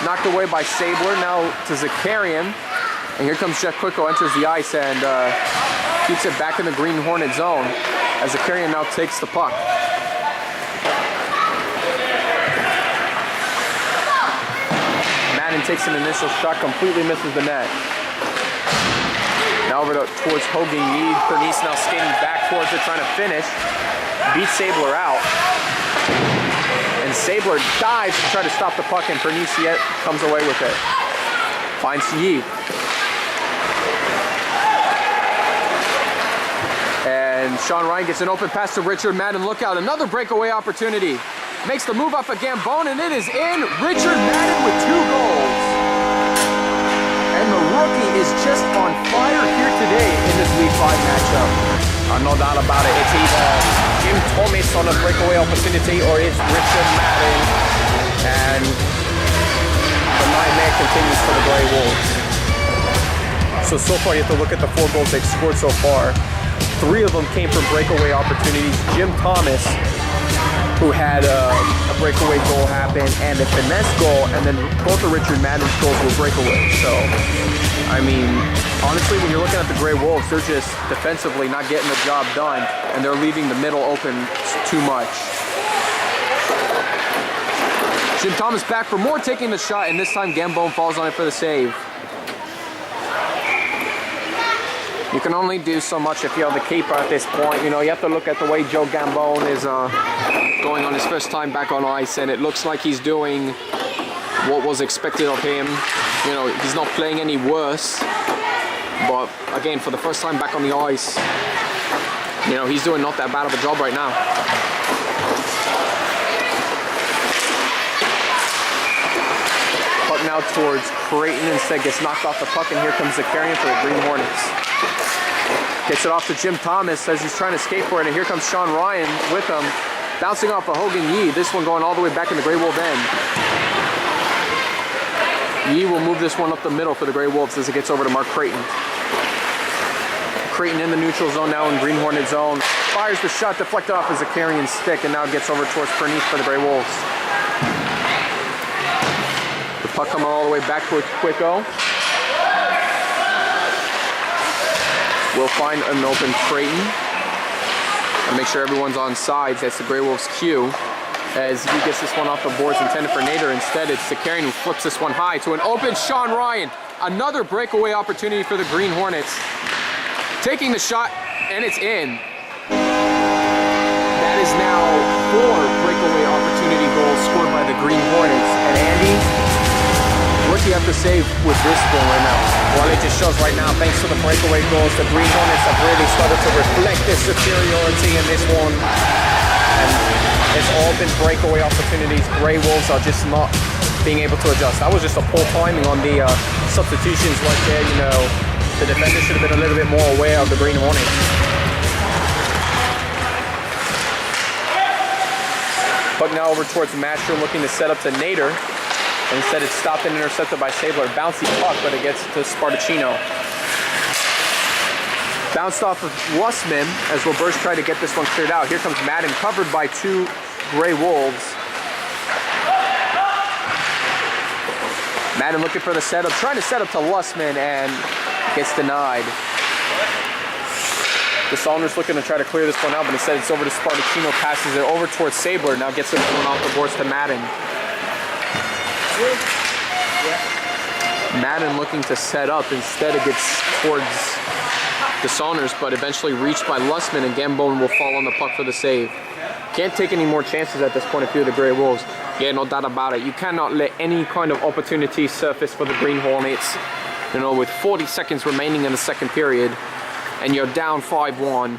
Knocked away by Sabler, now to Zakarian. And here comes Jeff Quicko, enters the ice, and keeps it back in the Green Hornet zone as Zakarian now takes the puck. Madden takes an initial shot, completely misses the net. Now over towards Hogan Yee. Pernice now skating back towards it, trying to finish. Beats Sabler out. And Sabler dives to try to stop the puck, and Pernice yet comes away with it. Finds Yee. And And Sean Ryan gets an open pass to Richard Madden. Look out, another breakaway opportunity. Makes the move off of Gambone, and it is in. Richard Madden with 2 goals. And the rookie is just on fire here today in this Week 5 matchup. No doubt about it. It's either Jim Thomas on a breakaway opportunity or it's Richard Madden. And the nightmare continues for the Grey Wolves. So far you have to look at the 4 goals they've scored so far. 3 of them came from breakaway opportunities. Jim Thomas, who had a breakaway goal happen and a finesse goal, and then both of Richard Madden's goals were breakaways. So, I mean, honestly, when you're looking at the Grey Wolves, they're just defensively not getting the job done, and they're leaving the middle open too much. Jim Thomas back for more, taking the shot, and this time Gambone falls on it for the save. You can only do so much if you're the keeper at this point. You know, you have to look at the way Joe Gambone is going on his first time back on ice, and it looks like he's doing what was expected of him. You know, he's not playing any worse, but again, for the first time back on the ice, you know, he's doing not that bad of a job right now. Puck now towards Creighton, instead gets knocked off the puck, and here comes Zakarian for the Green Hornets. Gets it off to Jim Thomas as he's trying to skate for it, and here comes Sean Ryan with him, bouncing off of Hogan Yee. This one going all the way back in the Grey Wolf end. Yee will move this one up the middle for the Grey Wolves as it gets over to Mark Creighton. Creighton in the neutral zone now in Green Hornet zone. Fires the shot, deflected off of Zakarian's stick, and now it gets over towards Pernice for the Grey Wolves. The puck coming all the way back towards Quicko. We'll find an open Creighton and make sure everyone's on sides. That's the Grey Wolves' cue as he gets this one off the boards intended for Nader. Instead, it's Zakarian who flips this one high to an open Sean Ryan. Another breakaway opportunity for the Green Hornets. Taking the shot, and it's in. That is now 4 breakaway opportunity goals scored by the Green Hornets. And Andy, what do you have to say with this one right now? Well, it just shows right now, thanks to the breakaway goals, the Green Hornets have really started to reflect their superiority in this one. And it's all been breakaway opportunities. Grey Wolves are just not being able to adjust. That was just a poor timing on the substitutions right there. You know, the defenders should have been a little bit more aware of the Green Hornets. Puck now over towards Mastro, looking to set up to Nader. Instead, it's stopped and intercepted by Sabler. Bouncy puck, but it gets to Spartacino. Bounced off of Lussman as Roberts tried to get this one cleared out. Here comes Madden, covered by 2 Grey Wolves. Madden looking for the setup, trying to set up to Lussman, and gets denied. The Saunders looking to try to clear this one out, but instead it's over to Spartacino, passes it over towards Sabler. Now gets this one off the boards to Madden. Madden looking to set up. Instead it gets towards the Saunders, but eventually reached by Lussman, and Gambone will fall on the puck for the save. Can't take any more chances at this point if you're the Grey Wolves. Yeah, no doubt about it. You cannot let any kind of opportunity surface for the Green Hornets. You know, with 40 seconds remaining in the second period, and you're down 5-1.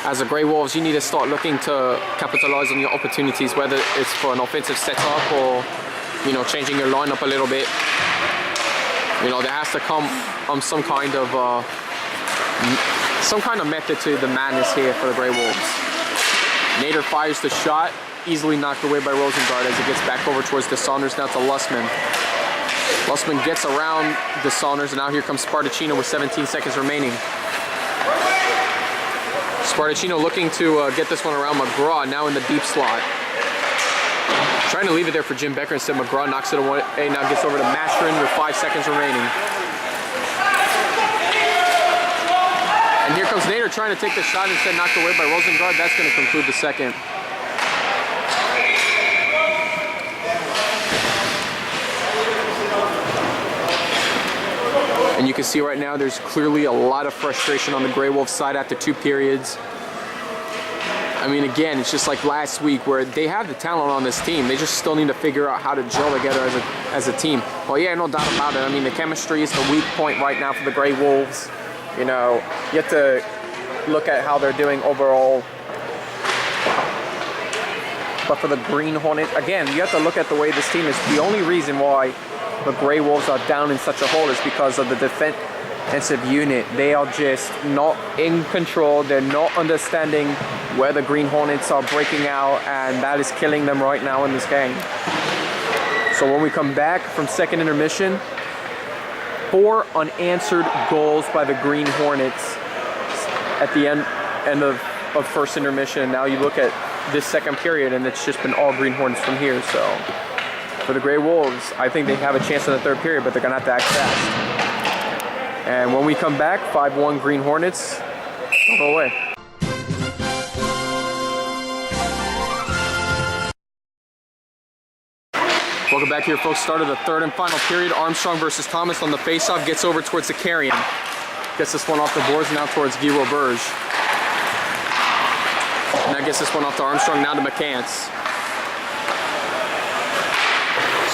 As the Grey Wolves, you need to start looking to capitalize on your opportunities, whether it's for an offensive setup or, you know, changing your lineup a little bit. You know, there has to come some kind of method to the madness here for the Grey Wolves. Nader fires the shot, easily knocked away by Rosengard as it gets back over towards the Saunders, now to Lussman. Lussman gets around the Saunders, and now here comes Spartacino with 17 seconds remaining. Spartacino looking to get this one around McGraw, now in the deep slot. Trying to leave it there for Jim Becker, instead McGraw knocks it away, now gets over to Mastrin with 5 seconds remaining. And here comes Nader trying to take the shot, instead knocked away by Rosengard. That's going to conclude the second. And you can see right now there's clearly a lot of frustration on the Grey Wolves side after 2 periods. I mean, again, it's just like last week where they have the talent on this team. They just still need to figure out how to gel together as a team. Well, yeah, no doubt about it. I mean, the chemistry is the weak point right now for the Grey Wolves. You know, you have to look at how they're doing overall. But for the Green Hornets, again, you have to look at the way this team is. The only reason why the Grey Wolves are down in such a hole is because of the defensive unit. They are just not in control. They're not understanding where the Green Hornets are breaking out, and that is killing them right now in this game. So when we come back from second intermission, 4 unanswered goals by the Green Hornets at the end of first intermission. Now you look at this second period, and it's just been all Green Hornets from here. So for the Grey Wolves, I think they have a chance in the third period, but they're gonna have to act fast. And when we come back, 5-1 Green Hornets. Don't go away. Welcome back here, folks. Start of the third and final period. Armstrong versus Thomas on the faceoff. Gets over towards the Zakarian. Gets this one off the boards, now towards Guy Roberge. Now gets this one off to Armstrong, now to McCants.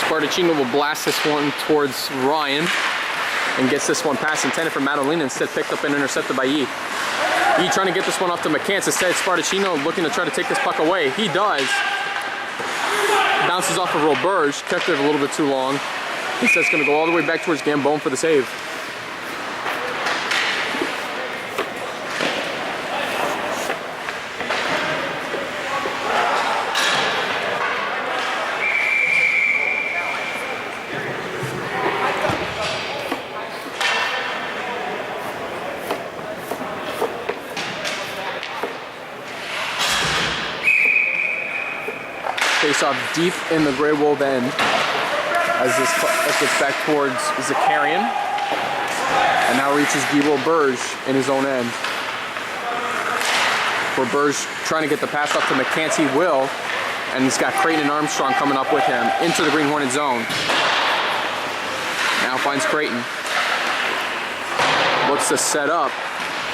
Spartacino will blast this one towards Ryan and gets this one pass intended for Madalena, instead picked up and intercepted by Yi. Yi trying to get this one off to McCants. Instead, Spartacino looking to try to take this puck away. He does. Bounces off of Roberge, kept it a little bit too long. Instead, it's going to go all the way back towards Gambone for the save. Face off deep in the Grey Wolf end as this gets back towards Zakarian, and now reaches Guy Roberge in his own end. Roberge trying to get the pass off to McCants. He will, and he's got Creighton and Armstrong coming up with him into the Green Hornet zone. Now finds Creighton. Looks to set up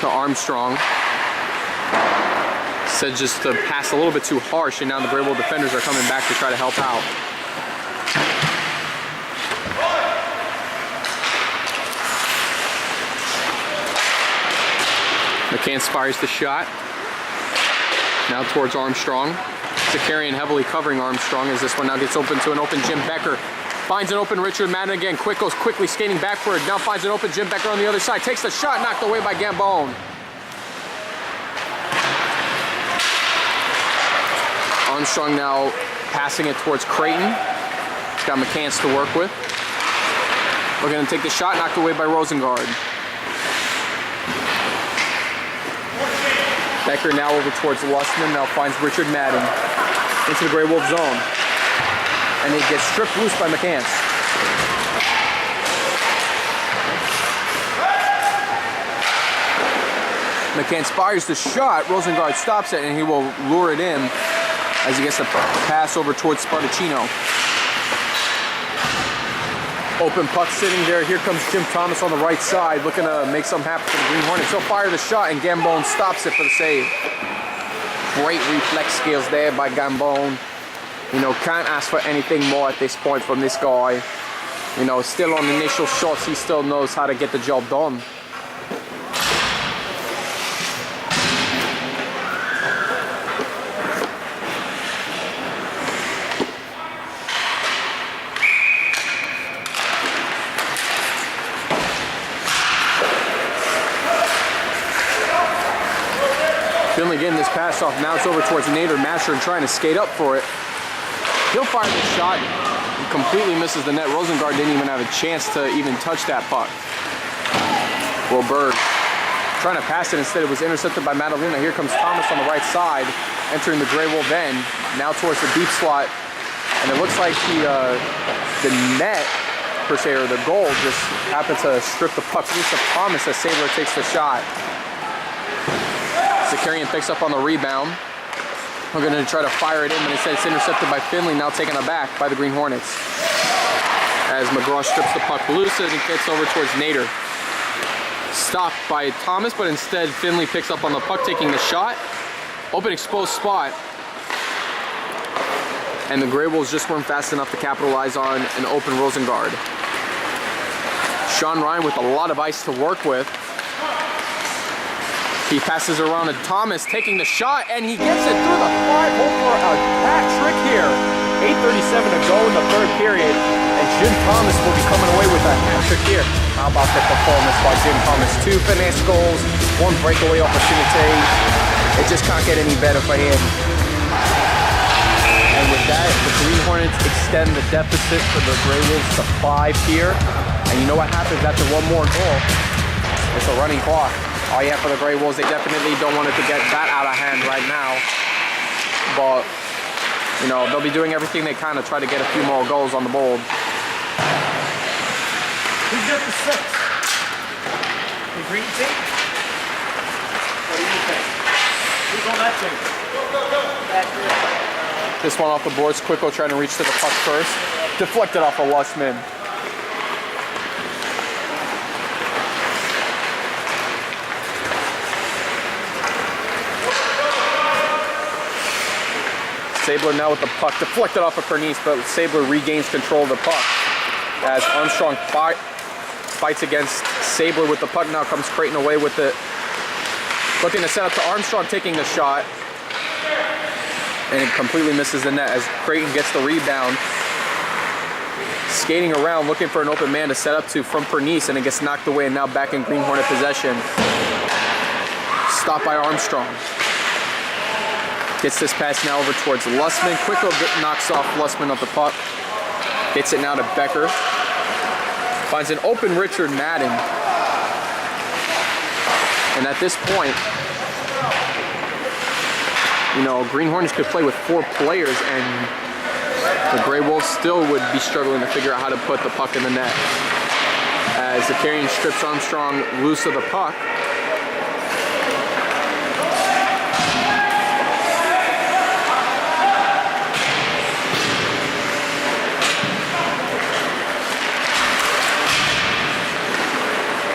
to Armstrong. Said just to pass a little bit too harsh, and now the Grey Wolf defenders are coming back to try to help out. McCants fires the shot. Now towards Armstrong. Zakarian heavily covering Armstrong as this one now gets open to an open Jim Becker. Finds an open Richard Madden again. Goes quickly skating backward. Now finds an open Jim Becker on the other side. Takes the shot, knocked away by Gambone. Armstrong now passing it towards Creighton. He's got McCants to work with. Looking to take the shot, knocked away by Rosengard. Becker now over towards Lustman, now finds Richard Madden into the Grey Wolf zone. And it gets stripped loose by McCants. McCants fires the shot, Rosengard stops it, and he will lure it in as he gets the pass over towards Spartacino. Open puck sitting there. Here comes Jim Thomas on the right side, looking to make something happen for the Green Hornets. He'll fire the shot, and Gambone stops it for the save. Great reflex skills there by Gambone. You know, can't ask for anything more at this point from this guy. You know, still on initial shots, he still knows how to get the job done. Finley getting this pass off. Now it's over towards Nader. Masher trying to skate up for it. He'll fire the shot. He completely misses the net. Rosengard didn't even have a chance to even touch that puck. Roberge trying to pass it. Instead, it was intercepted by Madalena. Here comes Thomas on the right side, entering the Grey Wolf end. Now towards the deep slot. And it looks like the net, per se, or the goal, just happened to strip the puck loose of Thomas as Sabler takes the shot. Zakarian picks up on the rebound. We're going to try to fire it in, but instead it's intercepted by Finley, now taken aback by the Green Hornets. As McGraw strips the puck loose and it gets over towards Nader. Stopped by Thomas, but instead Finley picks up on the puck, taking the shot. Open exposed spot. And the Grey Wolves just weren't fast enough to capitalize on an open Rosengard. Sean Ryan with a lot of ice to work with. He passes around to Thomas, taking the shot, and he gets it through the 5-hole for a hat trick here. 8:37 to go in the third period, and Jim Thomas will be coming away with a hat trick here. How about the performance by Jim Thomas? 2 finesse goals, 1 breakaway opportunity. It just can't get any better for him. And with that, the Green Hornets extend the deficit for the Grey Wolves to 5 here. And you know what happens after 1 more goal? It's a running clock. Oh yeah, for the Grey Wolves, they definitely don't want it to get that out of hand right now. But, you know, they'll be doing everything they can to try to get a few more goals on the board. Who's got the 6? The green team? What do you think? Who's on that team? This one off the boards. Quicko trying to reach to the puck first. Deflected off of Lussman. Sabler now with the puck, deflected off of Pernice, but Sabler regains control of the puck. As Armstrong fights against Sabler with the puck, now comes Creighton away with it. Looking to set up to Armstrong, taking the shot. And it completely misses the net as Creighton gets the rebound. Skating around, looking for an open man to set up to from Pernice, and it gets knocked away, and now back in Green Hornet possession. Stopped by Armstrong. Gets this pass now over towards Lussman. Quicko knocks off Lussman off the puck. Gets it now to Becker. Finds an open Richard Madden. And at this point, you know, Green Hornets could play with 4 players and the Grey Wolves still would be struggling to figure out how to put the puck in the net. As the Carrion strips Armstrong loose of the puck.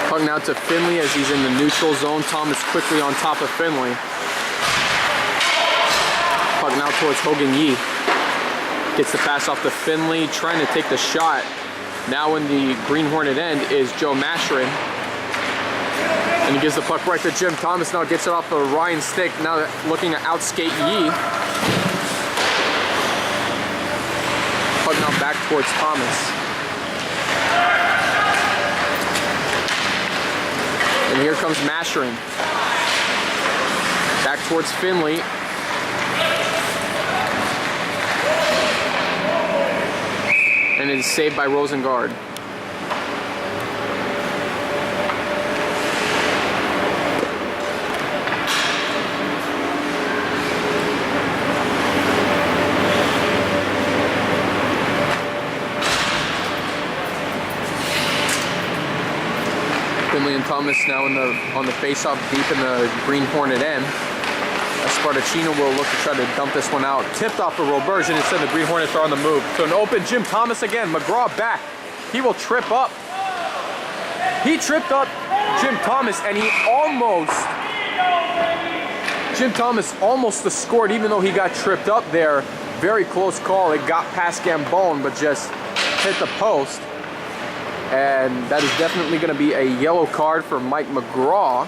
Puck now to Finley as he's in the neutral zone. Thomas quickly on top of Finley. Puck now towards Hogan Yee. Gets the pass off to Finley, trying to take the shot. Now in the Green Hornet end is Joe Masherin. And he gives the puck right to Jim Thomas. Now gets it off of Ryan Stick. Now looking to outskate Yee. Puck now back towards Thomas. And here comes Masherin. Back towards Finley. And it is saved by Rosengard. Finley and Thomas now on the face-off deep in the Green Hornet end. Spartacino will look to try to dump this one out. Tipped off of Roberge, and instead the Green Hornets are on the move. So an open Jim Thomas again. McGraw back. He will trip up. He tripped up Jim Thomas, and Jim Thomas almost scored, even though he got tripped up there. Very close call. It got past Gambone, but just hit the post. And that is definitely going to be a yellow card for Mike McGraw.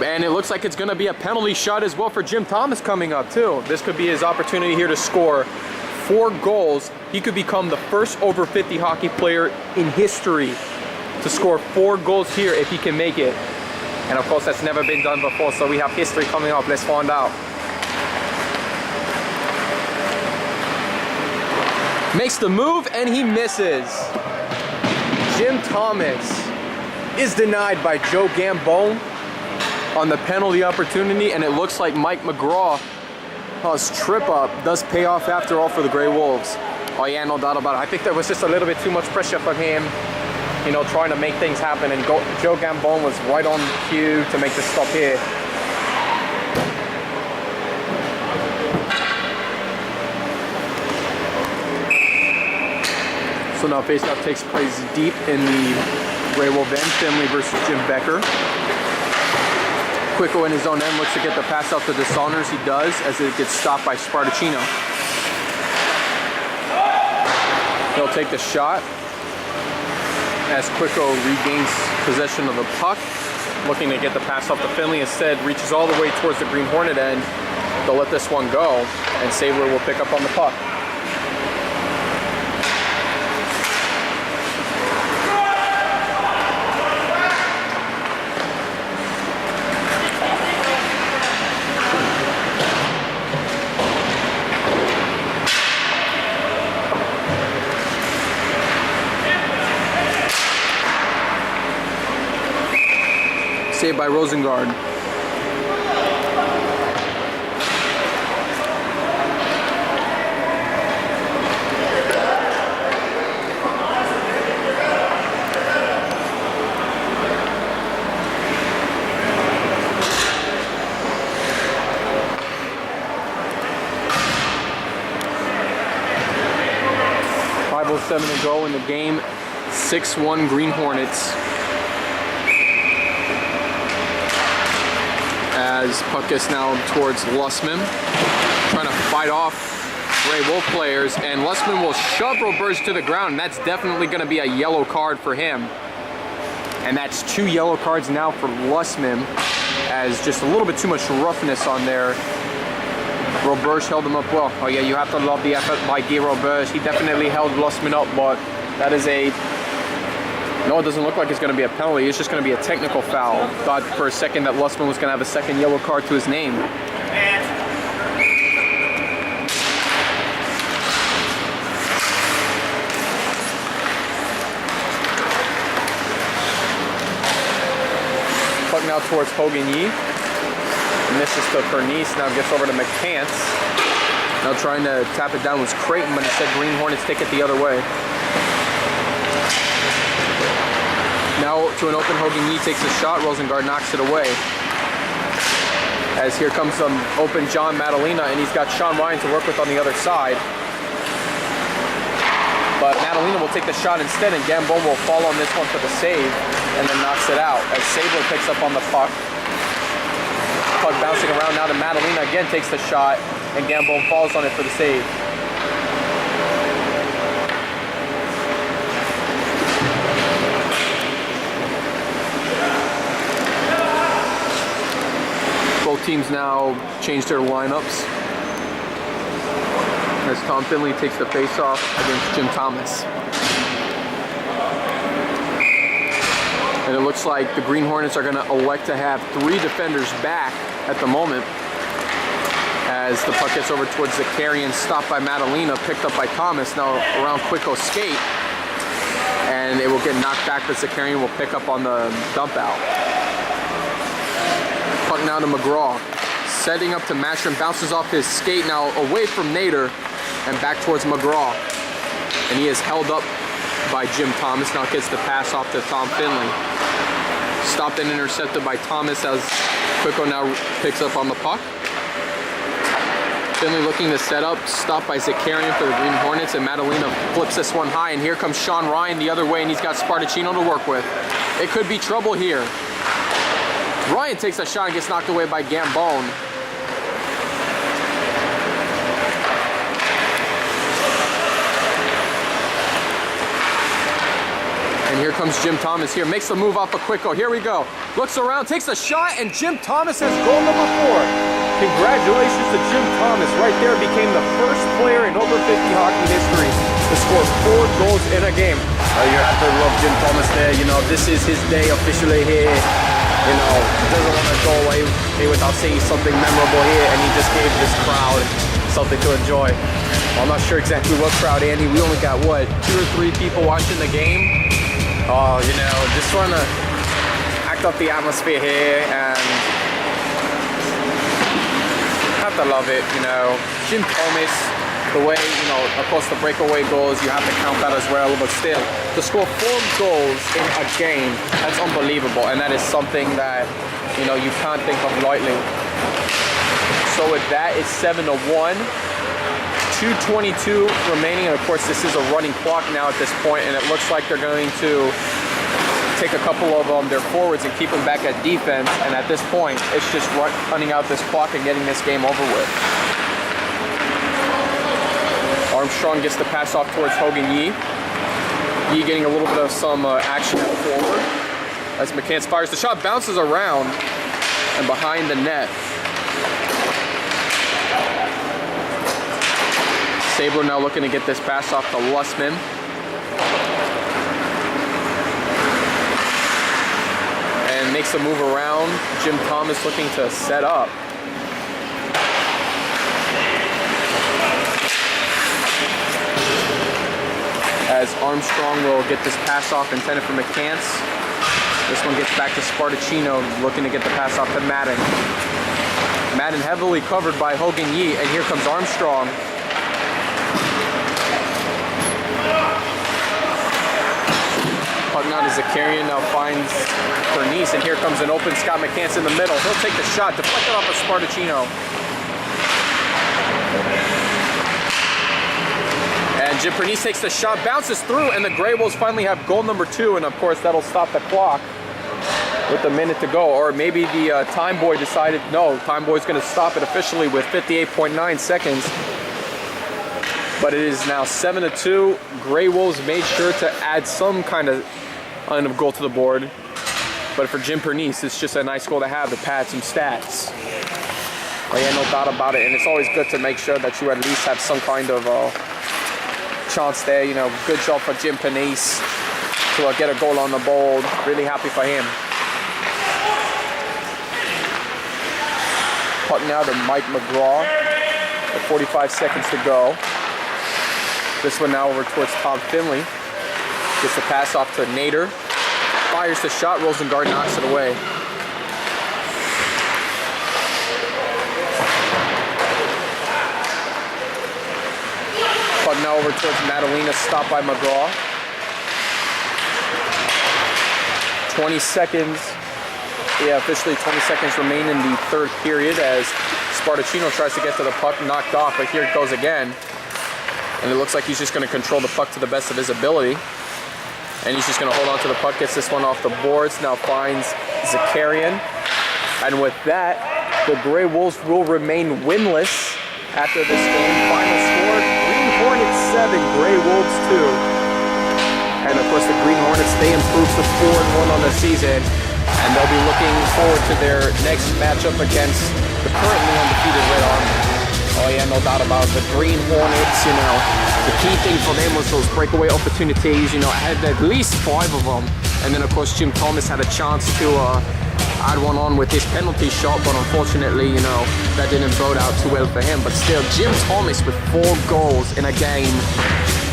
And it looks like it's going to be a penalty shot as well for Jim Thomas coming up too. This could be his opportunity here to score 4 goals. He could become the first over 50 hockey player in history to score 4 goals here if he can make it. And of course that's never been done before, so we have history coming up. Let's find out. Makes the move and he misses. Jim Thomas is denied by Joe Gambone on the penalty opportunity, and it looks like Mike McGraw's trip up does pay off after all for the Grey Wolves. Oh yeah, no doubt about it. I think there was just a little bit too much pressure from him, you know, trying to make things happen, and Joe Gambone was right on cue to make the stop here. So now faceoff takes place deep in the Grey Wolf end. Finley versus Jim Becker. Quicko in his own end looks to get the pass out to DeSaunders. He does, as it gets stopped by Spartacino. He'll take the shot as Quicko regains possession of the puck. looking to get the pass off to Finley. Instead, reaches all the way towards the Green Hornet end. They'll let this one go, and Sabler will pick up on the puck. Saved by Rosengard. .507 to go in the game. 6-1 Green Hornets. As puck gets now towards Lussman, trying to fight off Gray Wolf players, and Lussman will shove Roberge to the ground, and that's definitely going to be a yellow card for him. And that's 2 yellow cards now for Lussman, as just a little bit too much roughness on there. Roberge held him up well. Oh yeah, you have to love the effort by Guy Roberge. He definitely held Lussman up, but that is a... No, it doesn't look like it's going to be a penalty. It's just going to be a technical foul. Thought for a second that Lussman was going to have a second yellow card to his name. Puck now towards Hogan Yee. Misses to Pernice. Now gets over to McCants. Now trying to tap it down was Creighton, but instead Green Hornets take it the other way. Now to an open Hogan Yee takes a shot. Rosengard knocks it away. As here comes some open John Madalena, and he's got Sean Ryan to work with on the other side. But Madalena will take the shot instead, and Gambon will fall on this one for the save, and then knocks it out. As Sabler picks up on the puck. Puck bouncing around now to Madalena, again takes the shot, and Gambon falls on it for the save. Both teams now change their lineups as Tom Finley takes the face-off against Jim Thomas. And it looks like the Green Hornets are going to elect to have 3 defenders back at the moment. As the puck gets over towards Zakarian, stopped by Madalena, picked up by Thomas, now around Quicko's skate. And it will get knocked back, but Zakarian will pick up on the dump out. Puck now to McGraw. Setting up to Mastrom, bounces off his skate now away from Nader and back towards McGraw. And he is held up by Jim Thomas. Now gets the pass off to Tom Finley. Stopped and intercepted by Thomas as Quicko now picks up on the puck. Finley looking to set up, stopped by Zakarian for the Green Hornets, and Madalena flips this one high, and here comes Sean Ryan the other way, and he's got Spartacino to work with. It could be trouble here. Ryan takes a shot and gets knocked away by Gambon. And here comes Jim Thomas here. Makes the move off of Quicko. Here we go. Looks around, takes a shot, and Jim Thomas has goal number 4. Congratulations to Jim Thomas. Right there became the first player in over 50 hockey history to score 4 goals in a game. You have to love Jim Thomas there. You know, this is his day officially here. You know, doesn't want to go away without saying something memorable here, and he just gave this crowd something to enjoy. Well, I'm not sure exactly what crowd, Andy. We only got, what, 2 or 3 people watching the game? Oh, you know, just trying to act up the atmosphere here, and have to love it, you know. Jim Thomas, the way, you know, of course the breakaway goals, you have to count that as well, but still, to score 4 goals in a game, that's unbelievable, and that is something that, you know, you can't think of lightly. So with that, it's 7-1, 2:22 remaining, and of course this is a running clock now at this point, and it looks like they're going to take a couple of their forwards and keep them back at defense, and at this point, it's just running out this clock and getting this game over with. Armstrong gets the pass off towards Hogan Yee. Yee getting a little bit of some action at forward. as McCants fires. The shot bounces around and behind the net. Sabler now looking to get this pass off to Lussman. And makes a move around. Jim Thomas looking to set up. As Armstrong will get this pass off intended for McCants. This one gets back to Spartacino, looking to get the pass off to Madden. Madden heavily covered by Hogan Yee, and here comes Armstrong. Puck now to Zakarian, now finds Bernice, and here comes an open Scott McCants in the middle. He'll take the shot, deflected off of Spartacino. And Jim Bernice takes the shot, bounces through, and the Grey Wolves finally have goal number 2, and of course that'll stop the clock with a minute to go. Or maybe the Time Boy decided, no, Time Boy's gonna stop it officially with 58.9 seconds. But it is now 7-2. Grey Wolves made sure to add some kind of goal to the board. But for Jim Bernice, it's just a nice goal to have to pad some stats. Oh yeah, no doubt about it. And it's always good to make sure that you at least have some kind of chance there. You know, good job for Jim Bernice to get a goal on the board. Really happy for him. Puck now to Mike McGraw at 45 seconds to go. This one now over towards Tom Finley. Gets the pass off to Nader. Fires the shot, Rosengard knocks it away. Puck now over towards Madalena, stopped by McGraw. 20 seconds. Yeah, officially 20 seconds remain in the third period as Spartacino tries to get to the puck, knocked off, but here it goes again. And it looks like he's just going to control the puck to the best of his ability. And he's just going to hold on to the puck, gets this one off the boards, now finds Zakarian. And with that, the Grey Wolves will remain winless after this game. Final score, Green Hornets 7, Grey Wolves 2. And of course the Green Hornets, they improved to 4-1 on the season. And they'll be looking forward to their next matchup against the currently undefeated Red Army. Oh yeah, no doubt about it. The Green Hornets, you know, the key thing for them was those breakaway opportunities. You know, I had at least 5 of them. And then of course Jim Thomas had a chance to add one on with his penalty shot, but unfortunately, you know, that didn't bode out too well for him. But still, Jim Thomas with 4 goals in a game,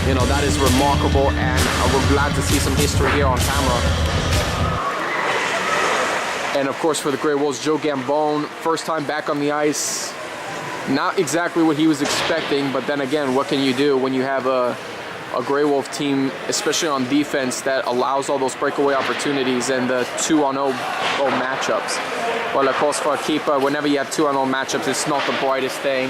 you know, that is remarkable, and we're glad to see some history here on camera. And of course for the Grey Wolves, Joe Gambone, first time back on the ice. Not exactly what he was expecting, but then again, what can you do when you have a Grey Wolf team, especially on defense, that allows all those breakaway opportunities and the 2-on-0 matchups. Well, of course, for a keeper, whenever you have 2-on-0 matchups, it's not the brightest thing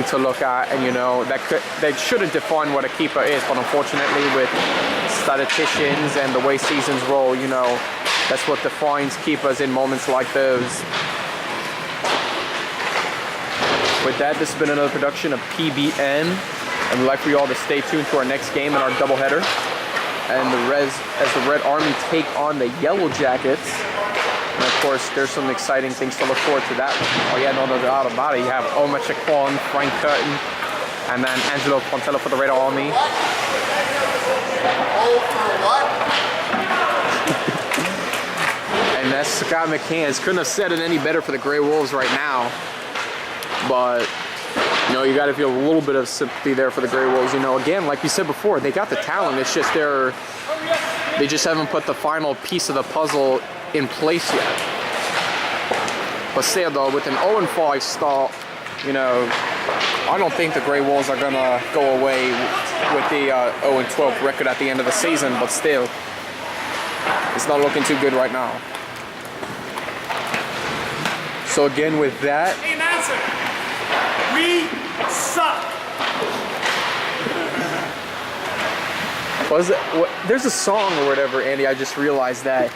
to look at, and you know that shouldn't define what a keeper is. But unfortunately, with statisticians and the way seasons roll, you know, that's what defines keepers in moments like those. With that, this has been another production of PBN, and we'd like for you all to stay tuned to our next game in our doubleheader. And as the Red Army take on the Yellow Jackets. And of course, there's some exciting things to look forward to that. Oh yeah, no doubt about it. You have Omar Chacon, Frank Curtin, and then Angelo Pontello for the Red Army. And that's Scott McCants. Couldn't have said it any better for the Grey Wolves right now. But, you know, you got to feel a little bit of sympathy there for the Grey Wolves. You know, again, like we said before, they got the talent. It's just they just haven't put the final piece of the puzzle in place yet. But still, though, with an 0-5 start, you know, I don't think the Grey Wolves are going to go away with the 0-12 record at the end of the season. But still, it's not looking too good right now. So again, with that... Hey, announcer! We suck! There's a song or whatever, Andy, I just realized that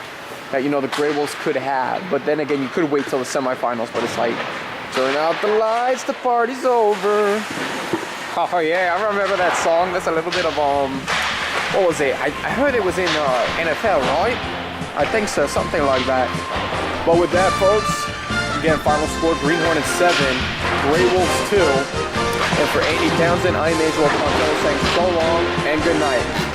you know, the Grey Wolves could have, but then again, you could wait till the semifinals, but it's like, turn out the lights, the party's over. Oh yeah, I remember that song. That's a little bit of, what was it? I heard it was in NFL, right? I think so, something like that. But with that, folks, again, final score, Green Hornets 7, Gray Wolves 2. And for Andy Townsend, I'm Angelo Pontello saying so long and good night.